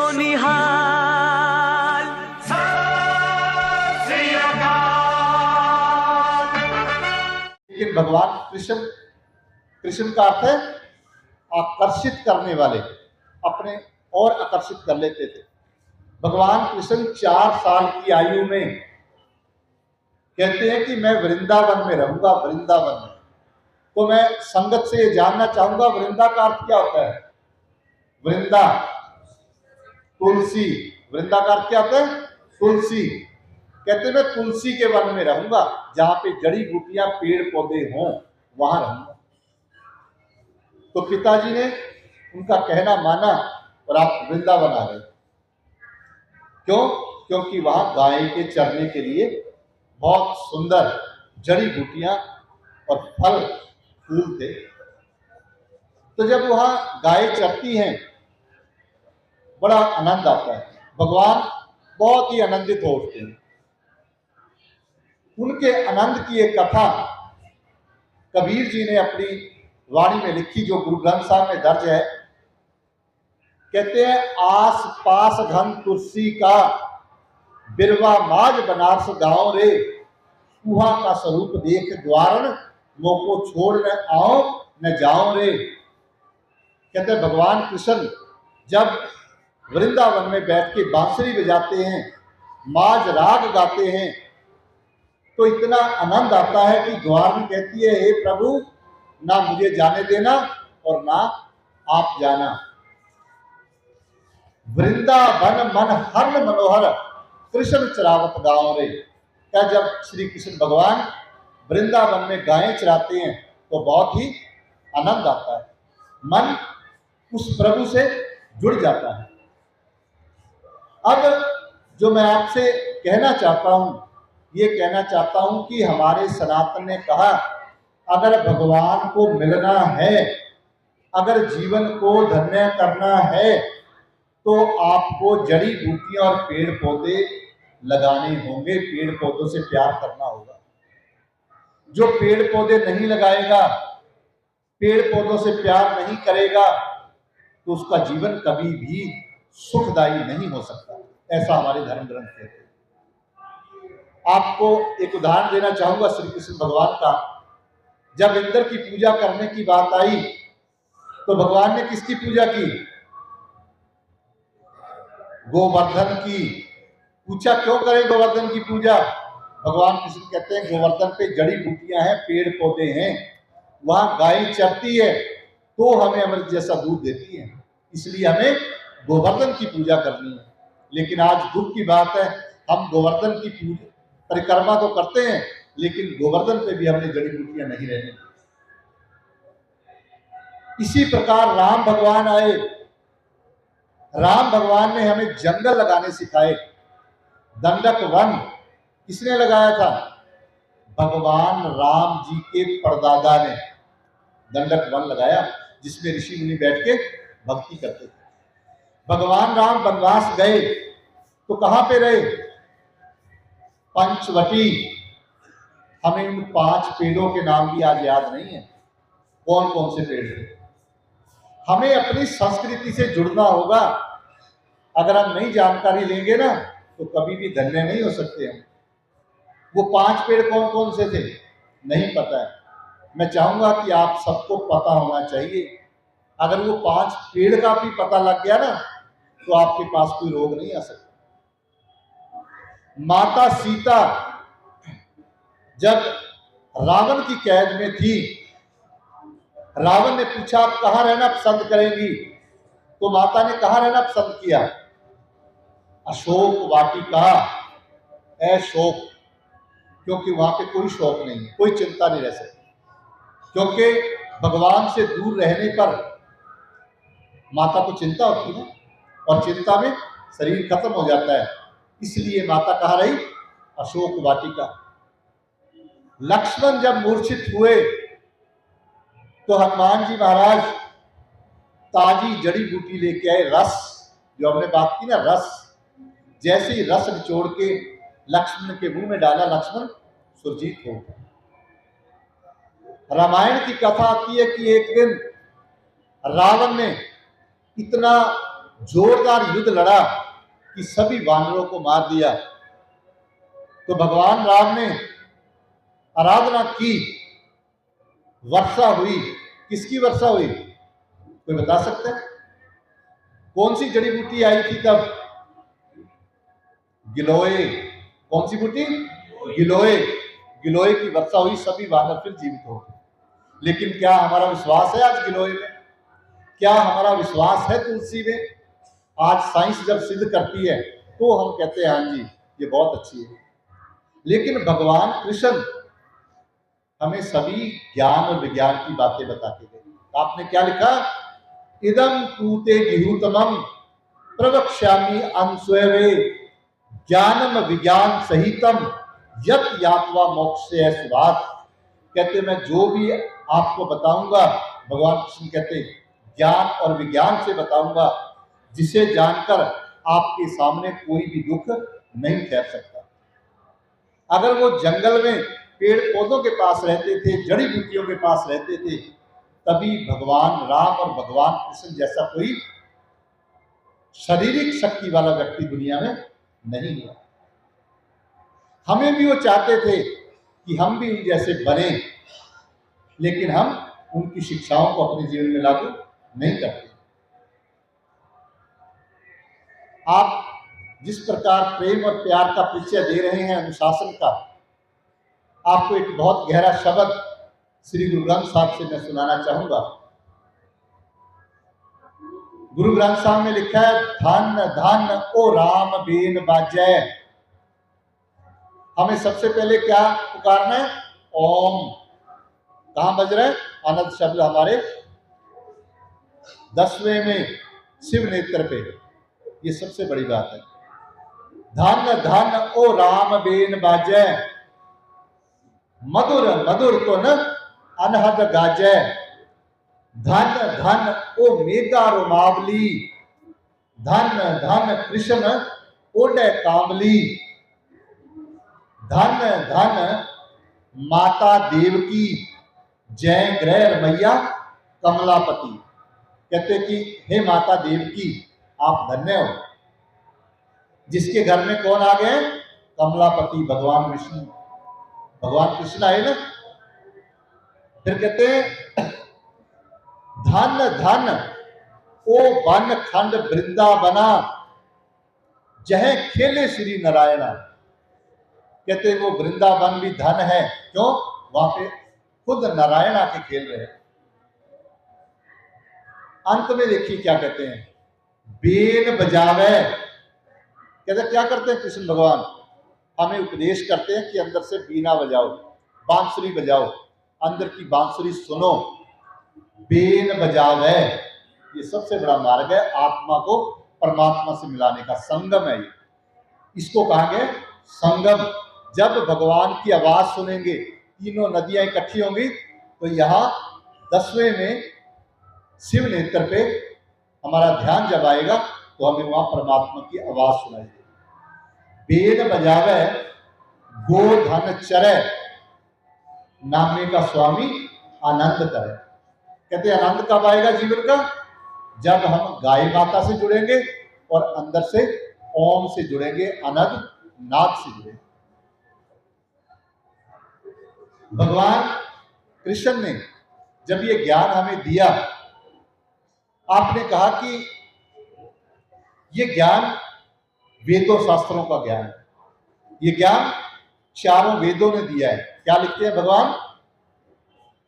सोनिहाल। लेकिन भगवान कृष्ण, कृष्ण का अर्थ है आकर्षित करने वाले, अपने और आकर्षित कर लेते थे। भगवान कृष्ण 4 साल की आयु में कहते हैं कि मैं वृंदावन में रहूंगा, वृंदावन में। तो मैं संगत से ये जानना चाहूंगा, वृंदा का अर्थ क्या होता है? वृंदा तुलसी, वृंदा का अर्थ क्या होता है? तुलसी। कहते मैं तुलसी के वन में रहूंगा, जहां पे जड़ी बूटियां पेड़ पौधे हों, वहां रहूंगा। तो पिताजी ने उनका कहना माना और आप वृंदावन आ गए। क्यों? क्योंकि वहां गाय के चरने के लिए बहुत सुंदर जड़ी बूटियां और फल फूल थे। तो जब वहां गाय चरती हैं, बड़ा आनंद आता है, भगवान बहुत ही आनंदित हो उठते हैं। उनके आनंद की एक कथा कबीर जी ने अपनी वाणी में लिखी, जो गुरु ग्रंथ साहब में दर्ज है। कहते हैं, आस पास घन तुलसी का, बिरवा माज बनारस गांव रे, कुहा का स्वरूप देख द्वारण, मोको छोड़ न आओ न जाओ रे। कहते हैं, भगवान कृष्ण जब वृंदावन में बैठ के बांसुरी बजाते हैं, माज राग गाते हैं, तो इतना आनंद आता है कि द्वारण कहती है, हे प्रभु, ना मुझे जाने देना और ना आप जाना। वृंदावन मन हर्न मनोहर, कृष्ण चरावत गांव रे। क्या जब श्री कृष्ण भगवान वृंदावन में गायें चराते हैं तो बहुत ही आनंद आता है, मन उस प्रभु से जुड़ जाता है। अब जो मैं आपसे कहना चाहता हूं, ये कहना चाहता हूं कि हमारे सनातन ने कहा, अगर भगवान को मिलना है, अगर जीवन को धन्य करना है, तो आपको जड़ी बूटियां और पेड़ पौधे लगाने होंगे, पेड़ पौधों से प्यार करना होगा। जो पेड़ पौधे नहीं लगाएगा, पेड़ पौधों से प्यार नहीं करेगा, तो उसका जीवन कभी भी सुखदायी नहीं हो सकता। ऐसा हमारे धर्म ग्रंथ कहते हैं। आपको एक उदाहरण देना चाहूंगा श्री कृष्ण भगवान का। जब इंद्र की पूजा करने की बात आई, तो भगवान ने किसकी पूजा की? गोवर्धन की। पूछा क्यों करें गोवर्धन की पूजा? भगवान कृष्ण कहते हैं, गोवर्धन पे जड़ी बूटियां हैं, पेड़ पौधे हैं, वहां गाय चरती है, तो हमें अमृत जैसा दूध देती है, इसलिए हमें गोवर्धन की पूजा करनी है। लेकिन आज दुख की बात है, हम गोवर्धन की पूजा परिक्रमा तो करते हैं, लेकिन गोवर्धन पे भी हमने जड़ी बूटियां नहीं रहने। इसी प्रकार राम भगवान आए, राम भगवान ने हमें जंगल लगाने सिखाए। दंडक वन किसने लगाया था? भगवान राम जी के परदादा ने दंडक वन लगाया, जिसमें ऋषि मुनि बैठ के भक्ति करते थे। भगवान राम वनवास गए तो कहां पे रहे? पंचवटी। हमें उन 5 पेड़ों के नाम भी आज याद नहीं है, कौन कौन से पेड़ थे। हमें अपनी संस्कृति से जुड़ना होगा। अगर हम नई जानकारी लेंगे ना, तो कभी भी धन्य नहीं हो सकते हम। वो 5 पेड़ कौन कौन से थे नहीं पता है। मैं चाहूंगा कि आप सबको पता होना चाहिए। अगर वो 5 पेड़ का भी पता लग गया ना, तो आपके पास कोई रोग नहीं आ सकता। माता सीता जब रावण की कैद में थी, रावण ने पूछा, आप कहां रहना पसंद करेंगी? तो माता ने कहां रहना पसंद किया? अशोक वाटिका, अशोक, क्योंकि वहां पे कोई शोक नहीं, कोई चिंता नहीं रह सकती। क्योंकि भगवान से दूर रहने पर माता को चिंता होती है, और चिंता में शरीर खत्म हो जाता है। इसलिए माता कहाँ रही? अशोक वाटिका। लक्ष्मण जब मूर्छित हुए, तो हनुमान जी महाराज ताजी जड़ी बूटी लेके आए, रस, जो हमने बात की ना, रस। जैसे ही रस निचोड़ के लक्ष्मण के मुंह में डाला, लक्ष्मण सुरजीत हो गया। रामायण की कथा आती है कि एक दिन रावण ने इतना जोरदार युद्ध लड़ा कि सभी वानरों को मार दिया। तो भगवान राम ने आराधना की, वर्षा हुई। किसकी वर्षा हुई, कोई बता सकता है? कौन सी जड़ी बूटी आई थी तब? गिलोय। कौन सी बूटी? गिलोय। गिलोय की वर्षा हुई, सभी वानर फिर जीवित हो गए। लेकिन क्या हमारा विश्वास है आज गिलोय में? क्या हमारा विश्वास है तुलसी में? आज साइंस जब सिद्ध करती है तो हम कहते हैं हाँ जी ये बहुत अच्छी है। लेकिन भगवान कृष्ण हमें सभी ज्ञान और विज्ञान की बातें बता के गए। आपने क्या लिखा? इदम तूते विहूतमम प्रवक्ष्यामि अंस्वे ज्ञानम विज्ञान सहितम यत यात्वा मोक्षे सुभात। कहते मैं जो भी आपको बताऊंगा, भगवान कृष्ण कहते ज्ञान और विज्ञान से बताऊंगा, जिसे जानकर आपके सामने कोई भी दुख नहीं ठहर सकता। अगर वो जंगल में पेड़ पौधों के पास रहते थे, जड़ी बूटियों के पास रहते थे, तभी भगवान राम और भगवान कृष्ण जैसा कोई शारीरिक शक्ति वाला व्यक्ति दुनिया में नहीं हुआ। हमें भी वो चाहते थे कि हम भी उन जैसे बने, लेकिन हम उनकी शिक्षाओं को अपने जीवन में लागू नहीं करते। आप जिस प्रकार प्रेम और प्यार का परिचय दे रहे हैं, अनुशासन का, आपको एक बहुत गहरा शब्द श्री गुरु ग्रंथ साहब से मैं सुनाना चाहूंगा। गुरु ग्रंथ साहब में लिखा है, धन धन ओ राम बेन बाजय। हमें सबसे पहले क्या पुकारना है? ओम। कहां बज रहा है? आनंद शब्द हमारे 10वें में शिव नेत्र पे। ये सबसे बड़ी बात है। धन धन ओ राम बेन बाजय, मधुर मधुर तो न अनहद गाजय। धन धन ओ मेघा रोमावली, धन धन कृष्ण ओडे कामली। धन धन माता देवकी, जय ग्रह मैया कमलापति। कहते कि हे माता देवकी आप धन्य हो, जिसके घर में कौन आ गए? कमलापति भगवान विष्णु, भगवान कृष्ण आए ना। फिर कहते हैं धन धन ओ वन खंड वृंदावना, जह खेले श्री नारायणा। कहते वो वृंदावन भी धन है, क्यों? वहां पे खुद नारायण आके खेल रहे हैं। अंत में देखिए क्या कहते हैं, बेन बजावे। कहते क्या करते हैं कृष्ण भगवान? हमें उपदेश करते हैं कि अंदर से बीना बजाओ, बांसुरी बजाओ, अंदर की बांसुरी सुनो। बेन बजावे, ये सबसे बड़ा मार्ग है आत्मा को परमात्मा से मिलाने का, संगम है ये। इसको कहा गया संगम। जब भगवान की आवाज सुनेंगे, तीनों नदियां इकट्ठी होंगी, तो यहाँ 10वें में शिव नेत्र पे हमारा ध्यान जब आएगा तो हमें वहां परमात्मा की आवाज सुनाई देगी। बेन बजावे गो धन चरे, नामे का स्वामी आनंद करे। कहते आनंद कब आएगा जीवन का? जब हम गाय माता से जुड़ेंगे और अंदर से ओम से जुड़ेंगे, आनंद नाद से जुड़ेंगे। भगवान कृष्ण ने जब ये ज्ञान हमें दिया, आपने कहा कि ये ज्ञान वेदों शास्त्रों का ज्ञान है। ये ज्ञान चारों वेदों ने दिया है। क्या लिखते हैं भगवान?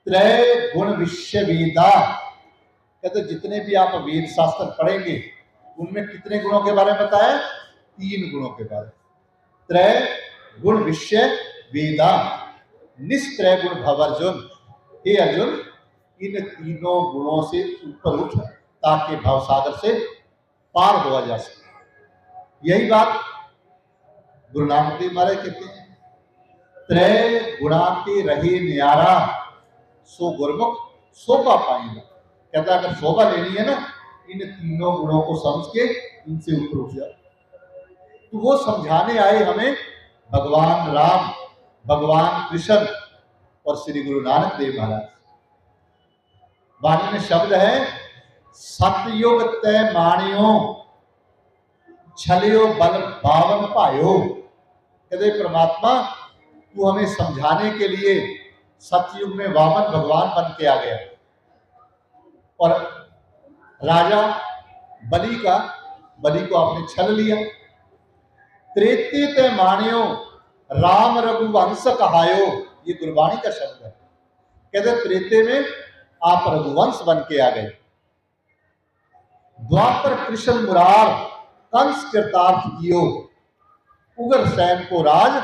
त्रय गुण विश्व वेदा। कहते जितने भी आप वेद शास्त्र पढ़ेंगे उनमें कितने गुणों के बारे में बताया? 3 गुणों के बारे में। त्रय गुण विश्व वेदा, निष्त्रय गुण भव अर्जुन। हे अर्जुन, इन तीनों गुणों से ऊपर उठ ताकि भवसागर से पार हुआ जा सके। यही बात गुरु नानक देव महाराज कहते हैं, त्रय गुणा के रहे न्यारा, सो गुरमुख शोभा पाएंगे। कहता है अगर शोभा लेनी है ना, इन तीनों गुणों को समझ के इनसे ऊपर उठ जाओ। तो वो समझाने आए हमें भगवान राम, भगवान कृष्ण और श्री गुरु नानक देव महाराज। वाणी में शब्द है, सतयुग तय माणियो छलियो बल बावन पायो। कहते परमात्मा तू हमें समझाने के लिए सतयुग में वामन भगवान बन के आ गया और राजा बलि को आपने छल लिया। त्रेते ते माणियो राम रघुवंश कहायो, ये गुरबाणी का शब्द है। कहते त्रेते में आप रघुवंश बन के आ गए। द्वापर कृष्ण मुरार कंस कृतार्थ कियो, उग्र सैन को राज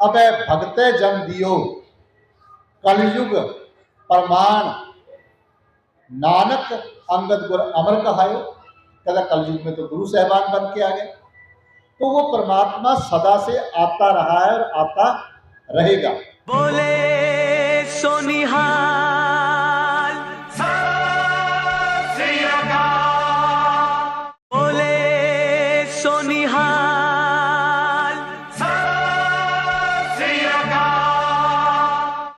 अबे भगते जन दियो। कलयुग प्रमाण नानक अंगद गुर अमर कहायो। कहता कलयुग में तो गुरु साहबान बन के आ गए। तो वो परमात्मा सदा से आता रहा है और आता रहेगा। बोले सोनिहार।